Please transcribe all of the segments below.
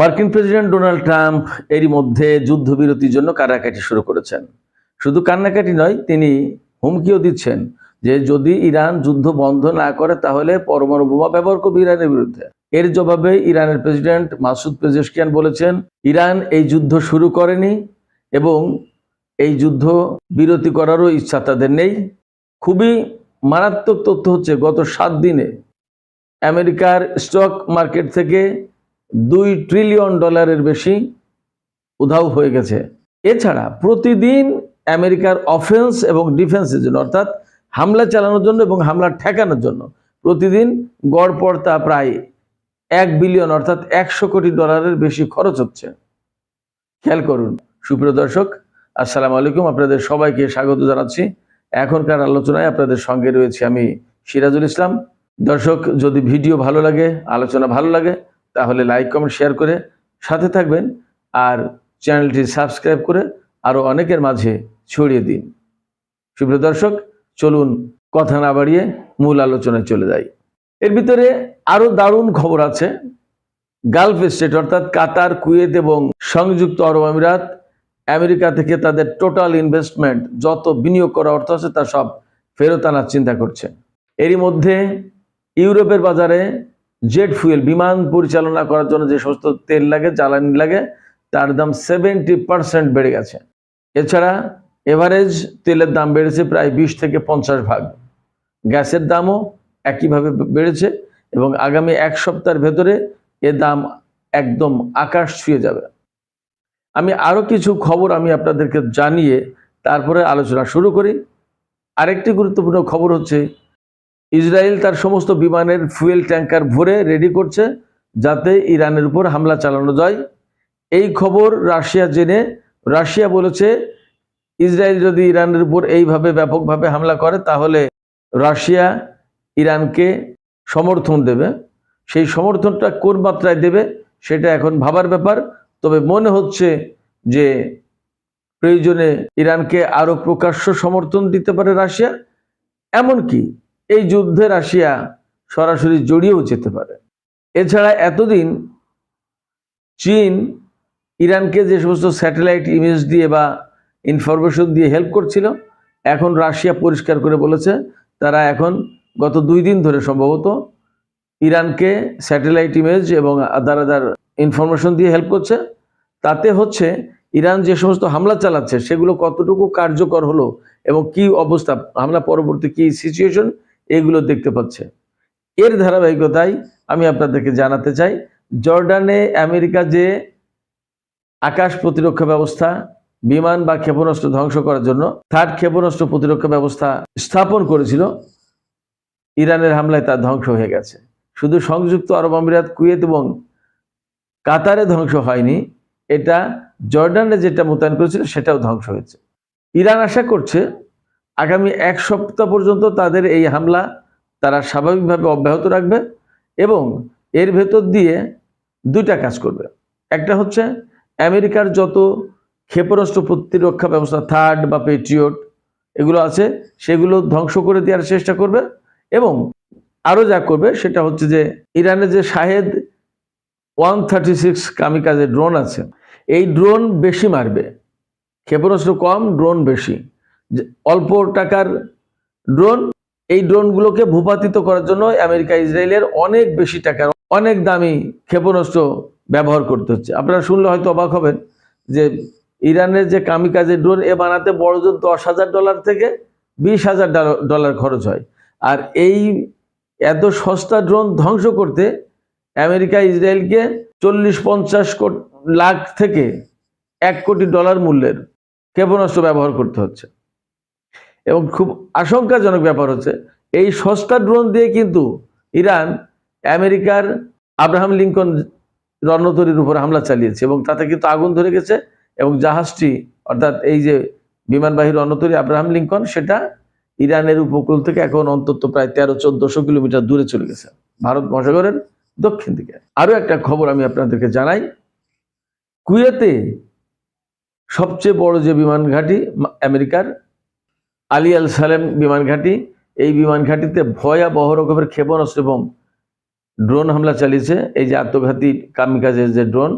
মার্কিন president Donald Trump এরই মধ্যে যুদ্ধবিরতির জন্য কান্নাকাটি শুরু করেছেন। শুধু কান্নাকাটি নয়, তিনি হুমকিও দিচ্ছেন যে যদি ইরান যুদ্ধ বন্ধ না করে তাহলে পরমাণু বোমা ব্যবহার করবে ইরানের বিরুদ্ধে। এর জবাবে ইরানের প্রেসিডেন্ট মাসুদ পেজেশকিয়ান বলেছেন, ইরান এই যুদ্ধ শুরু করেনি এবং এই যুদ্ধ বিরতি করারও ইচ্ছা তাদের নেই। খুবই মারাত্মক তথ্য হচ্ছে, গত 7 দিনে আমেরিকার স্টক মার্কেট থেকে $2 ট্রিলিয়ন বেশি উধাও হয়ে গেছে। এছাড়া প্রতিদিন আমেরিকার অফেন্স এবং ডিফেন্সের জন্য, অর্থাৎ হামলা চালানোর জন্য এবং হামলা ঠেকানোর জন্য প্রতিদিন গড়পড়তা প্রায় $1 বিলিয়ন অর্থাৎ $100 কোটি বেশি খরচ হচ্ছে। খেয়াল করুন সুপ্রিয় দর্শক, আসসালামু আলাইকুম, আপনাদের সবাইকে স্বাগত জানাচ্ছি। এখনকার আলোচনায় আপনাদের সঙ্গে রয়েছে আমি সিরাজুল ইসলাম। দর্শক, যদি ভিডিও ভালো লাগে, আলোচনা ভালো লাগে, তাহলে লাইক কমেন্ট শেয়ার করে সাথে থাকবেন আর চ্যানেলটি সাবস্ক্রাইব করে আরও অনেকের মাঝে ছড়িয়ে দিন। সুপ্রিয় দর্শক, চলুন কথা না বাড়িয়ে মূল আলোচনায় চলে যাই। এর ভিতরে আরও দারুণ খবর আছে। গালফ স্টেট অর্থাৎ কাতার, কুয়েত এবং সংযুক্ত আরব আমিরাত আমেরিকা থেকে তাদের টোটাল ইনভেস্টমেন্ট, যত বিনিয়োগ করা অর্থ আছে তা সব ফেরত আনার চিন্তা করছে। এরই মধ্যে ইউরোপের বাজারে জেট ফুয়েল, বিমান পরিচালনা করার জন্য যে সমস্ত তেল লাগে, জ্বালানি লাগে, তার দাম 70% বেড়ে গেছে। এছাড়া এভারেজ তেলের দাম বেড়েছে প্রায় 20 থেকে 50 ভাগ। গ্যাসের দামও একইভাবে বেড়েছে এবং আগামী 1 সপ্তাহের ভেতরে এ দাম একদম আকাশ ছুঁয়ে যাবে। আমি আরও কিছু খবর আপনাদেরকে জানিয়ে তারপরে আলোচনা শুরু করি। আরেকটি গুরুত্বপূর্ণ খবর হচ্ছে, ইসরায়েল তার সমস্ত বিমানের ফুয়েল ট্যাঙ্কার ভরে রেডি করছে যাতে ইরানের উপর হামলা চালানো যায়। এই খবর রাশিয়া জেনে রাশিয়া বলেছে, ইসরায়েল যদি ইরানের উপর এইভাবে ব্যাপকভাবে হামলা করে তাহলে রাশিয়া ইরানকে সমর্থন দেবে। সেই সমর্থনটা কোন মাত্রায় দেবে সেটা এখন ভাবার ব্যাপার। তবে মনে হচ্ছে যে প্রয়োজনে ইরানকে আরও প্রকাশ্য সমর্থন দিতে পারে রাশিয়া, এমনকি এই যুদ্ধে রাশিয়া সরাসরি জড়িয়েও যেতে পারে। এছাড়া এতদিন চীন ইরানকে যে সমস্ত স্যাটেলাইট ইমেজ দিয়ে বা ইনফরমেশন দিয়ে হেল্প করছিল, এখন রাশিয়া পরিষ্কার করে বলেছে তারা এখন গত 2 দিন ধরে সম্ভবত ইরানকে স্যাটেলাইট ইমেজ এবং আদার ইনফরমেশন দিয়ে হেল্প করছে। তাতে হচ্ছে ইরান যে সমস্ত হামলা চালাচ্ছে সেগুলো কতটুকু কার্যকর হলো এবং কি অবস্থা, হামলা পরবর্তী কি সিচুয়েশন, এগুলো দেখতে পাচ্ছে। এর ধারাবাহিকতায় আমি আপনাদেরকে জানাতে চাই, জর্ডানে আমেরিকা যে আকাশ প্রতিরক্ষা ব্যবস্থা, বিমান বা ক্ষেপণাস্ত্র ধ্বংস করার জন্য থার্ড ক্ষেপণাস্ত্র প্রতিরক্ষা ব্যবস্থা স্থাপন করেছিল, ইরানের হামলায় তা ধ্বংস হয়ে গেছে। শুধু সংযুক্ত আরব আমিরাত, কুয়েত এবং কাতারে ধ্বংস হয়নি, এটা জর্ডানে যেটা মোতায়েন করেছিল সেটাও ধ্বংস হয়েছে। ইরান আশা করছে আগামী 1 সপ্তাহ পর্যন্ত তাদের এই হামলা তারা স্বাভাবিকভাবে অব্যাহত রাখবে এবং এর ভেতর দিয়ে 2টা কাজ করবে। একটা হচ্ছে আমেরিকার যত ক্ষেপণাস্ত্র প্রতিরক্ষা ব্যবস্থা, থার্ড বা পেট্রিয়ট এগুলো আছে সেগুলো ধ্বংস করে দেওয়ার চেষ্টা করবে এবং আরও যা করবে সেটা হচ্ছে যে ইরানের যে শাহেদ 136 কামিকাজে ড্রোন আছে, এই ড্রোন বেশি মারবে। ক্ষেপণাস্ত্র কম, ড্রোন বেশি। অল্প টাকার ড্রোন, এই ড্রোনগুলোকে ভূপাতিত করার জন্য আমেরিকা ইসরায়েলের অনেক বেশি টাকার অনেক দামি ক্ষেপণাস্ত্র ব্যবহার করতে হচ্ছে। আপনারা শুনলে হয়তো অবাক হবেন যে ইরানের যে কামিকাজে ড্রোন এ বানাতে বড়জোর $10,000 থেকে $20,000 খরচ হয়। আর এই এত সস্তা ড্রোন ধ্বংস করতে আমেরিকা ইসরায়েলকে 40-50 লাখ থেকে $1 কোটি মূল্যের ক্ষেপণাস্ত্র ব্যবহার করতে হচ্ছে। এবং খুব আশঙ্কাজনক ব্যাপার হচ্ছে, এই সস্তা ড্রোন দিয়ে কিন্তু ইরান আমেরিকার আব্রাহাম লিঙ্কন রণতরীর উপর হামলা চালিয়েছে এবং তাতে কিন্তু আগুন ধরে গেছে এবং জাহাজটি, অর্থাৎ এই যে বিমানবাহী রণতরী আব্রাহাম লিঙ্কন, সেটা ইরানের উপকূল থেকে এখন অন্তত প্রায় 1300-1400 কিলোমিটার দূরে চলে গেছে, ভারত মহাসাগরের দক্ষিণ দিকে। আরও একটা খবর আমি আপনাদেরকে জানাই, কুয়েতে সবচেয়ে বড় যে বিমান ঘাঁটি আমেরিকার আলী আল সালেম বিমান ঘাঁটি, এই বিমান ঘাঁটিতে ভয়াবহ রকমের ক্ষেপণাস্ত্র এবং ড্রোন হামলা চালিয়েছে, এই যে আত্মঘাতী কামিকাজের যে ড্রোন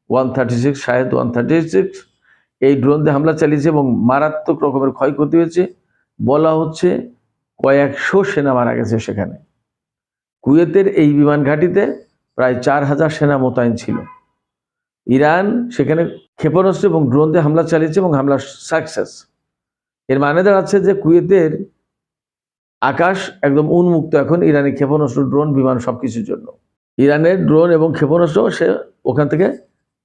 136 শাহেদ 136, এই ড্রোন দিয়ে হামলা চালিয়েছে এবং মারাত্মক রকমের ক্ষয়ক্ষতি হয়েছে। বলা হচ্ছে কয়েকশো সেনা মারা গেছে সেখানে। কুয়েতের এই বিমান ঘাঁটিতে প্রায় 4000 সেনা মোতায়েন ছিল। ইরান সেখানে ক্ষেপণাস্ত্র এবং ড্রোন দিয়ে হামলা চালিয়েছে এবং হামলা সাকসেস। এর মানে দাঁড়াচ্ছে যে কুয়েতের আকাশ একদম উন্মুক্ত এখন ইরানি ক্ষেপণাস্ত্র, ড্রোন, বিমান সবকিছুর জন্য। ইরানের ড্রোন এবং ক্ষেপণাস্ত্র সে ওখান থেকে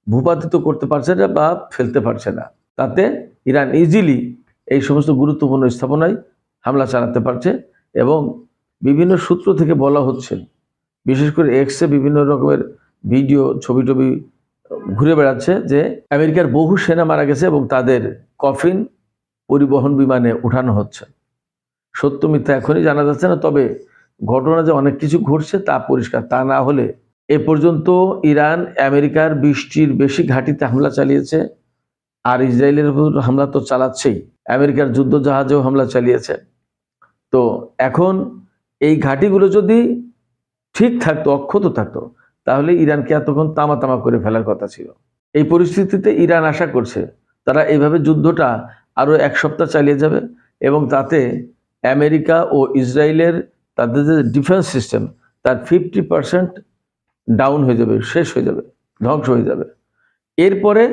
ভূপাতিত করতে পারছে না বা ফেলতে পারছে না। তাতে ইরান ইজিলি এই সমস্ত গুরুত্বপূর্ণ স্থাপনায় হামলা চালাতে পারছে। এবং বিভিন্ন সূত্র থেকে বলা হচ্ছে, বিশেষ করে এক্সে বিভিন্ন রকমের ভিডিও, ছবি টবি ঘুরে বেড়াচ্ছে যে আমেরিকার বহু সেনা মারা গেছে এবং তাদের কফিন পরিবহন বিমানে উঠানো হচ্ছে। সত্য মিথ্যা এখনই জানা যাচ্ছে না, তবে ঘটনা যে অনেক কিছু ঘটছে তা পরিষ্কার। তা না হলে এ পর্যন্ত ইরান আমেরিকার 20টির বেশি ঘাঁটিতে হামলা চালিয়েছে, আর ইসরায়েলের উপর হামলা তো চালাচ্ছেই, আমেরিকার যুদ্ধ জাহাজেও হামলা চালিয়েছে। তো এখন এই ঘাঁটিগুলো যদি ঠিক থাকতো, অক্ষত থাকতো, তাহলে ইরানকে এতক্ষণ তামা তামা করে ফেলার কথা ছিল। এই পরিস্থিতিতে ইরান আশা করছে তারা এইভাবে যুদ্ধটা আরো 1 সপ্তাহ চালিয়ে যাবে এবং তাতে আমেরিকা ও ইসরায়েলের তাদের যে ডিফেন্স সিস্টেম তার 50% ডাউন হয়ে যাবে, শেষ হয়ে যাবে, ধ্বংস হয়ে যাবে। এরপরে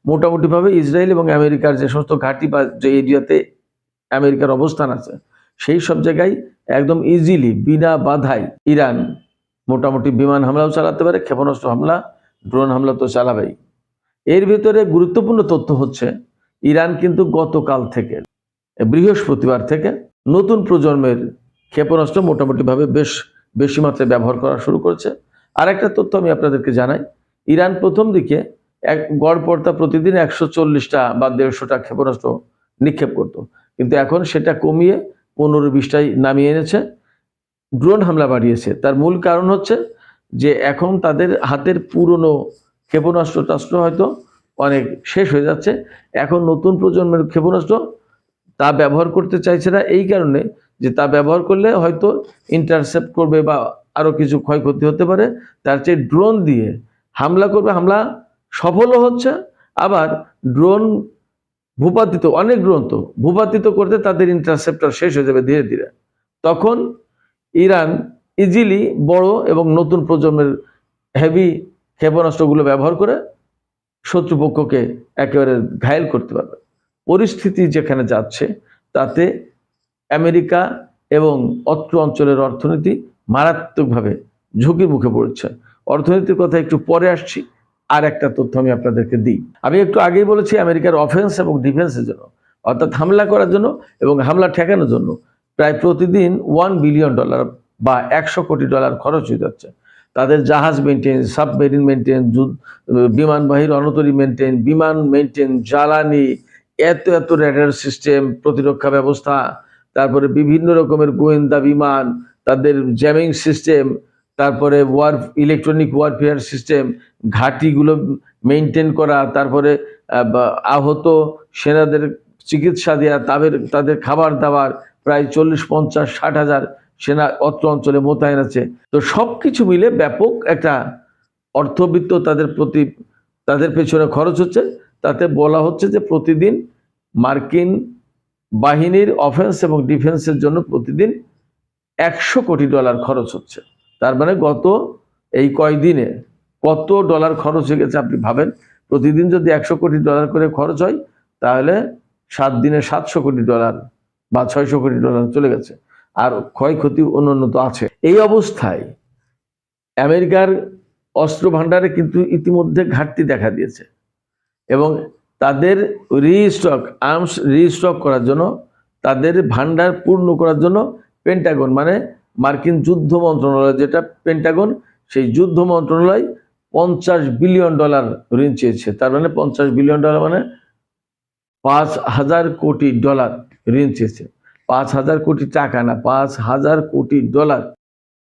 মোটামুটিভাবে ইসরায়েল এবং আমেরিকার যে সমস্ত ঘাঁটি বা যে এরিয়াতে আমেরিকার অবস্থান আছে সেই সব জায়গায় একদম ইজিলি বিনা বাধায় ইরান মোটামুটি বিমান হামলাও চালাতে পারে, ক্ষেপণাস্ত্র হামলা, ড্রোন হামলা তো চালাবেই। এর ভিতরে গুরুত্বপূর্ণ তথ্য হচ্ছে ইরান কিন্তু গতকাল থেকে, বৃহস্পতিবার থেকে নতুন প্রজন্মের ক্ষেপণাস্ত্র মোটামুটিভাবে বেশ বেশি মাত্রায় ব্যবহার করা শুরু করেছে। আর একটা তথ্য আমি আপনাদেরকে জানাই, ইরান প্রথম দিকে গড়পড়তা প্রতিদিন 140টা বা 150টা ক্ষেপণাস্ত্র নিক্ষেপ করত, কিন্তু এখন সেটা কমিয়ে 15-20টায় নামিয়ে এনেছে। ড্রোন হামলা বাড়িয়েছে, তার মূল কারণ হচ্ছে যে এখন তাদের হাতের পুরনো ক্ষেপণাস্ত্র টাস্ত্র হয়তো অনেক শেষ হয়ে যাচ্ছে। এখন নতুন প্রজন্মের ক্ষেপণাস্ত্র তা ব্যবহার করতে চাইছে না, এই কারণে যে তা ব্যবহার করলে হয়তো ইন্টারসেপ্ট করবে বা আরও কিছু ক্ষয়ক্ষতি হতে পারে। তার চেয়ে ড্রোন দিয়ে হামলা করবে, হামলা সফলও হচ্ছে। আবার ড্রোন ভূপাতিত, অনেক ড্রোন তো ভূপাতিত করতে তাদের ইন্টারসেপ্টর শেষ হয়ে যাবে ধীরে ধীরে। তখন ইরান ইজিলি বড় এবং নতুন প্রজন্মের হেভি ক্ষেপণাস্ত্রগুলো ব্যবহার করে শত্রুপক্ষকে একেবারে ঘায়েল করতে পারবে। পরিস্থিতি যেখানে যাচ্ছে তাতে আমেরিকা এবং অত্র অঞ্চলের অর্থনীতি মারাত্মকভাবে ঝুঁকির মুখে পড়ছে। অর্থনীতির কথা একটু পরে আসছি, আর একটা তথ্য আমি আপনাদেরকে দিই। আমি একটু আগেই বলেছি আমেরিকার অফেন্স এবং ডিফেন্সের জন্য, অর্থাৎ হামলা করার জন্য এবং হামলা ঠেকানোর জন্য প্রায় প্রতিদিন $1 বিলিয়ন বা $100 কোটি খরচ হয়ে যাচ্ছে। তাদের জাহাজ মেনটেন, সাবমেরিন মেনটেন, বিমানবাহী রণতরী মেনটেন, বিমান মেনটেন, জ্বালানি, এত এত রেডার সিস্টেম, প্রতিরক্ষা ব্যবস্থা, তারপরে বিভিন্ন রকমের গোয়েন্দা বিমান, তাদের জ্যামিং সিস্টেম, তারপরে ইলেকট্রনিক ওয়ারফেয়ার সিস্টেম, ঘাঁটিগুলো মেনটেন করা, তারপরে আহত সেনাদের চিকিৎসা দেওয়া, তাদের খাবার দাবার, প্রায় 40-50-60 হাজার সেনা অত্র অঞ্চলে মোতায়েন আছে। তো সব কিছু মিলে ব্যাপক একটা অর্থবিত্ত তাদের পেছনে খরচ হচ্ছে। তাতে বলা হচ্ছে যে প্রতিদিন মার্কিন বাহিনীর অফেন্স এবং ডিফেন্সের জন্য প্রতিদিন $100 কোটি খরচ হচ্ছে। তার মানে গত এই কয়দিনে কত ডলার খরচ হয়ে গেছে আপনি ভাবেন। প্রতিদিন যদি $100 কোটি করে খরচ হয় তাহলে 7 দিনে $700 কোটি বা $600 কোটি চলে গেছে। আর ক্ষয়ক্ষতি অন্যান্য তো আছে। এই অবস্থায় আমেরিকার অস্ত্র ভাণ্ডারে কিন্তু ইতিমধ্যে ঘাটতি দেখা দিয়েছে এবং তাদের আর্মস রিস্টক করার জন্য, তাদের ভাণ্ডার পূর্ণ করার জন্য পেন্টাগন মানে মার্কিন যুদ্ধ মন্ত্রণালয়, যেটা পেন্টাগন, সেই যুদ্ধ মন্ত্রণালয় $50 বিলিয়ন ঋণ চেয়েছে। তার মানে $50 বিলিয়ন মানে $5,000 কোটি ঋণ চেয়েছে। 5,000 কোটি টাকা না, $5,000 কোটি।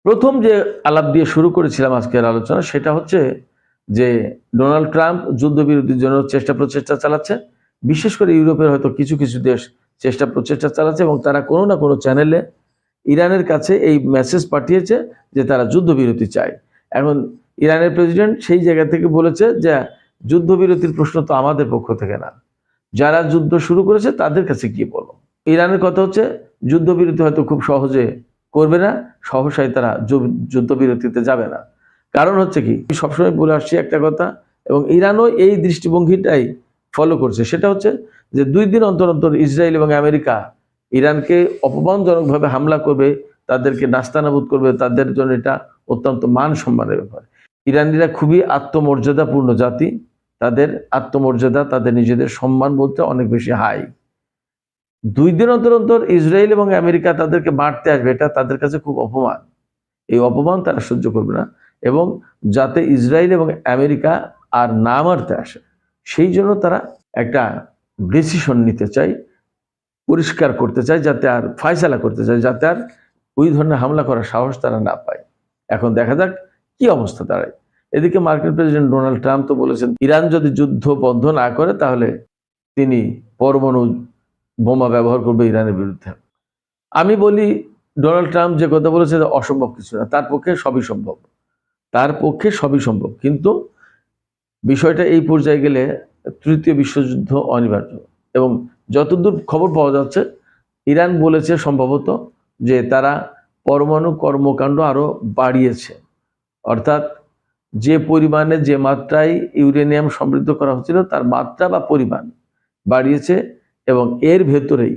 প্রথম যে আলাপ দিয়ে শুরু করেছিলাম আজকের আলোচনা, সেটা হচ্ছে যে ডোনাল্ড ট্রাম্প যুদ্ধবিরতির জন্য প্রচেষ্টা চালাচ্ছে। বিশেষ করে ইউরোপের হয়তো কিছু কিছু দেশ প্রচেষ্টা চালাচ্ছে এবং তারা কোনো না কোনো চ্যানেলে ইরানের কাছে এই মেসেজ পাঠিয়েছে যে তারা যুদ্ধবিরতি চায়। এখন ইরানের প্রেসিডেন্ট সেই জায়গা থেকে বলেছে যে যুদ্ধবিরতির প্রশ্ন তো আমাদের পক্ষ থেকে না, যারা যুদ্ধ শুরু করেছে তাদের কাছে গিয়ে বলো। ইরানের কথা হচ্ছে যুদ্ধবিরতি হয়তো খুব সহজে করবে না, সহসাই তারা যুদ্ধবিরতিতে যাবে না। কারণ হচ্ছে কি, সবসময় বলে আসছি একটা কথা, এবং ইরানও এই দৃষ্টিভঙ্গিটাই ফলো করছে, সেটা হচ্ছে যে 2 দিন অন্তর অন্তর ইসরায়েল এবং আমেরিকা ইরানকে অপমানজনকভাবে হামলা করবে, তাদেরকে নাস্তানাবুদ করবে। তাদের জন্য এটা অত্যন্ত মান সম্মানের ব্যাপার। ইরানিরা খুবই আত্মমর্যাদাপূর্ণ জাতি, তাদের আত্মমর্যাদা, তাদের নিজেদের সম্মান বলতে অনেক বেশি হাই। 2 দিন অন্তর অন্তর ইসরায়েল এবং আমেরিকা তাদেরকে মারতে আসবে, এটা তাদের কাছে খুব অপমান। এই অপমান তারা সহ্য করবে না, এবং যাতে ইসরায়েল এবং আমেরিকা আর না মারতে আসে সেই জন্য তারা একটা ডিসিশন নিতে চায়, পরিষ্কার করতে চায়, যাতে আর ফায়সালা করতে চায়, যাতে আর ওই ধরনের হামলা করার সাহস তারা না পায়। এখন দেখা যাক কি অবস্থা দাঁড়ায়। এদিকে মার্কিন প্রেসিডেন্ট ডোনাল্ড ট্রাম্প তো বলেছেন, ইরান যদি যুদ্ধ বন্ধ না করে তাহলে তিনি পরমাণু বোমা ব্যবহার করবে ইরানের বিরুদ্ধে। আমি বলি, ডোনাল্ড ট্রাম্প যে কথা বলেছে অসম্ভব কিছু না, তার পক্ষে সবই সম্ভব, তার পক্ষে সবই সম্ভব। কিন্তু বিষয়টা এই পর্যায়ে গেলে তৃতীয় বিশ্বযুদ্ধ অনিবার্য। এবং যতদূর খবর পাওয়া যাচ্ছে, ইরান বলেছে সম্ভবত যে তারা পরমাণু কর্মকাণ্ড আরো বাড়িয়েছে, অর্থাৎ যে পরিমাণে, যে মাত্রায় ইউরেনিয়াম সমৃদ্ধ করা হচ্ছিল তার মাত্রা বা পরিমাণ বাড়িয়েছে, এবং এর ভেতরেই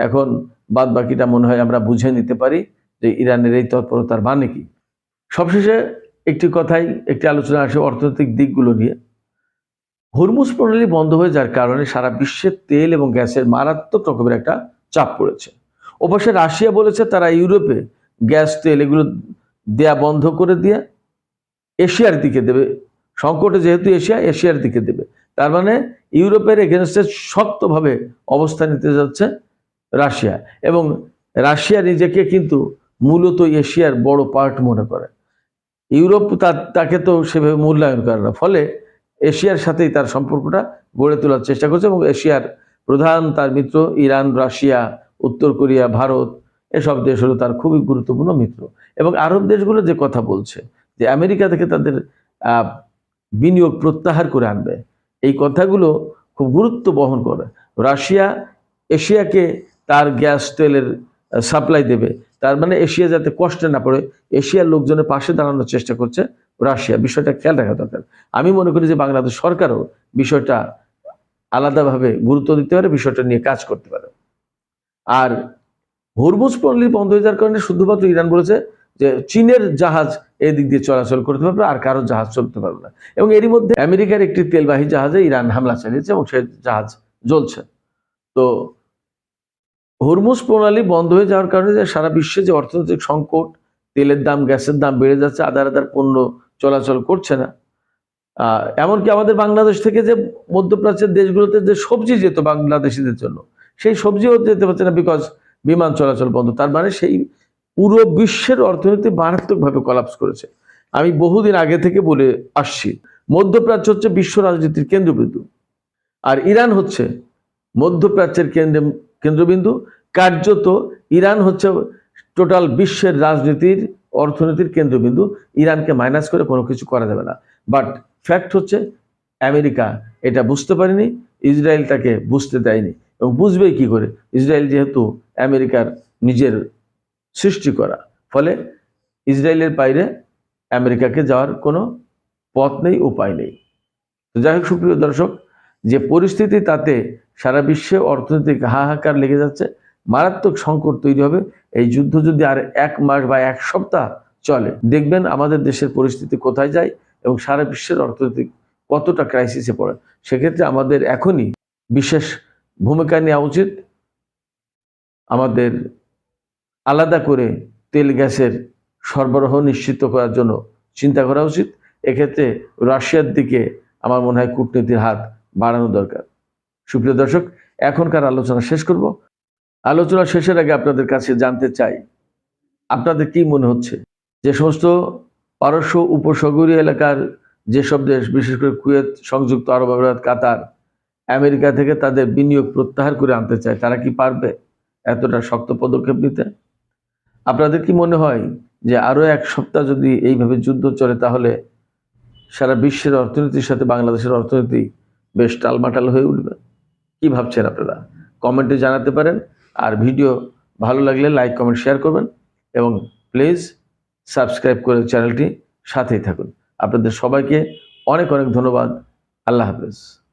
এখন বাদ বাকিটা মনে হয় আমরা বুঝে নিতে পারি যে ইরানের এই তৎপরতার মানে কি। সবশেষে একটি আলোচনা আসে অর্থনৈতিক দিকগুলো নিয়ে। হরমুজ প্রণালী বন্ধ হয়ে যাওয়ার কারণে সারা বিশ্বের তেল এবং গ্যাসের মারাত্মক রকমের একটা চাপ পড়েছে। অবশ্য রাশিয়া বলেছে তারা ইউরোপে গ্যাস, তেল এগুলো দেয়া বন্ধ করে দিয়ে এশিয়ার দিকে দেবে। সংকটে যেহেতু এশিয়ার দিকে দেবে, তার মানে ইউরোপের এগেনস্টে শক্তভাবে অবস্থান নিতে যাচ্ছে রাশিয়া। এবং রাশিয়া নিজেকে কিন্তু মূলত এশিয়ার বড় পার্ট মনে করে। ইউরোপ তাকে তো সেভাবে মূল্যায়ন করে না, ফলে এশিয়ার সাথেই তার সম্পর্কটা গড়ে তোলার চেষ্টা করছে। এবং এশিয়ার প্রধান তার মিত্র ইরান, রাশিয়া, উত্তর কোরিয়া, ভারত, এসব দেশ হলো তার খুবই গুরুত্বপূর্ণ মিত্র। এবং আরব দেশগুলো যে কথা বলছে যে আমেরিকা থেকে তাদের বিনিয়োগ প্রত্যাহার করে আনবে, এই কথাগুলো খুব গুরুত্ব বহন করে। রাশিয়া এশিয়াকে তার গ্যাস, তেলের সাপ্লাই দেবে, তার মানে এশিয়া যাতে কষ্টে না পড়ে, এশিয়ার লোকজনের পাশে দাঁড়ানোর চেষ্টা করছে রাশিয়া। বিষয়টা খেয়াল রাখা দরকার। আমি মনে করি যে বাংলাদেশ সরকারও বিষয়টা আলাদাভাবে গুরুত্ব দিতে পারে, বিষয়টা নিয়ে কাজ করতে পারে। আর হরমুজ প্রণালী বন্ধ হয়ে যাওয়ার কারণে শুধুমাত্র ইরান বলেছে যে চীনের জাহাজ এদিক দিয়ে চলাচল করতে পারবে, আর কারো জাহাজ চলতে পারবে না। এবং এরই মধ্যে আমেরিকার একটি তেলবাহী জাহাজে ইরান হামলা চালিয়েছে এবং সেই জাহাজ জ্বলছে। তো হরমুজ প্রণালী বন্ধ হয়ে যাওয়ার কারণে যে সারা বিশ্বে যে অর্থনৈতিক সংকট, তেলের দাম, গ্যাসের দাম বেড়ে যাচ্ছে, আদার আদার পণ্য চলাচল করছে না। এমনকি আমাদের বাংলাদেশ থেকে যে মধ্যপ্রাচ্যের দেশগুলোতে যে সবজি যেত বাংলাদেশিদের জন্য, সেই সবজিও যেতে পারছে না, বিকজ বিমান চলাচল বন্ধ। তার মানে সেই পুরো বিশ্বের অর্থনীতি মারাত্মকভাবে কোলাপস করেছে। আমি বহুদিন আগে থেকে বলে আসছি, মধ্যপ্রাচ্য হচ্ছে বিশ্ব রাজনীতির কেন্দ্রবিন্দু, আর ইরান হচ্ছে মধ্যপ্রাচ্যের কেন্দ্রবিন্দু। কার্যত ইরান হচ্ছে টোটাল বিশ্বের রাজনীতির, অর্থনীতির কেন্দ্রবিন্দু। ইরানকে মাইনাস করে কোনো কিছু করা যাবে না। বাট ফ্যাক্ট হচ্ছে আমেরিকা এটা বুঝতে পারেনি, ইসরায়েল তাকে বুঝতে দেয়নি। এবং বুঝবেই কি করে, ইসরায়েল যেহেতু আমেরিকার নিজের সৃষ্টি করা, ফলে ইসরায়েলের বাইরে আমেরিকাকে যাওয়ার কোনো পথ নেই, উপায় নেই। তো যাই হোক সুপ্রিয় দর্শক, যে পরিস্থিতি, তাতে সারা বিশ্বে অর্থনৈতিক হাহাকার লেগে যাচ্ছে, মারাত্মক সংকট তৈরি হবে। এই যুদ্ধ যদি আর 1 মাস বা 1 সপ্তাহ চলে, দেখবেন আমাদের দেশের পরিস্থিতি কোথায় যায় এবং সারা বিশ্বের অর্থনৈতিক কতটা ক্রাইসিসে পড়ে। সেক্ষেত্রে আমাদের এখনই বিশেষ ভূমিকা নেওয়া উচিত। আমাদের আলাদা করে তেল গ্যাসের সরবরাহ নিশ্চিত করার জন্য চিন্তা করা উচিত। এক্ষেত্রে রাশিয়ার দিকে আমার মনে হয় কূটনীতির হাত বাড়ানো দরকার। সুপ্রিয় দর্শক, এখনকার আলোচনা শেষ করব। আলোচনা শেষের আগে আপনাদের কাছে জানতে চাই, আপনাদের কি মনে হচ্ছে যে সমস্ত পারস্য উপসাগরীয় এলাকার যেসব দেশ, বিশেষ করে কুয়েত, সংযুক্ত আরব আমিরাত, কাতার, আমেরিকা থেকে তাদের বিনিয়োগ প্রত্যাহার করে আনতে চায়, তারা কি পারবে এতটা শক্ত পদক্ষেপ নিতে? আপনাদের কি মনে হয় যে আরও এক সপ্তাহ যদি এইভাবে যুদ্ধ চলে তাহলে সারা বিশ্বের অর্থনীতির সাথে বাংলাদেশের অর্থনীতি বেশ টালমাটাল হয়ে উঠবে। কি ভাবছেন আপনারা? কমেন্টে জানাতে পারেন। আর ভিডিও ভালো লাগলে লাইক, কমেন্ট, শেয়ার করবেন এবং প্লিজ সাবস্ক্রাইব করে চ্যানেলটি সাথেই থাকুন। আপনাদের সবাইকে অনেক অনেক ধন্যবাদ। আল্লাহ হাফেজ।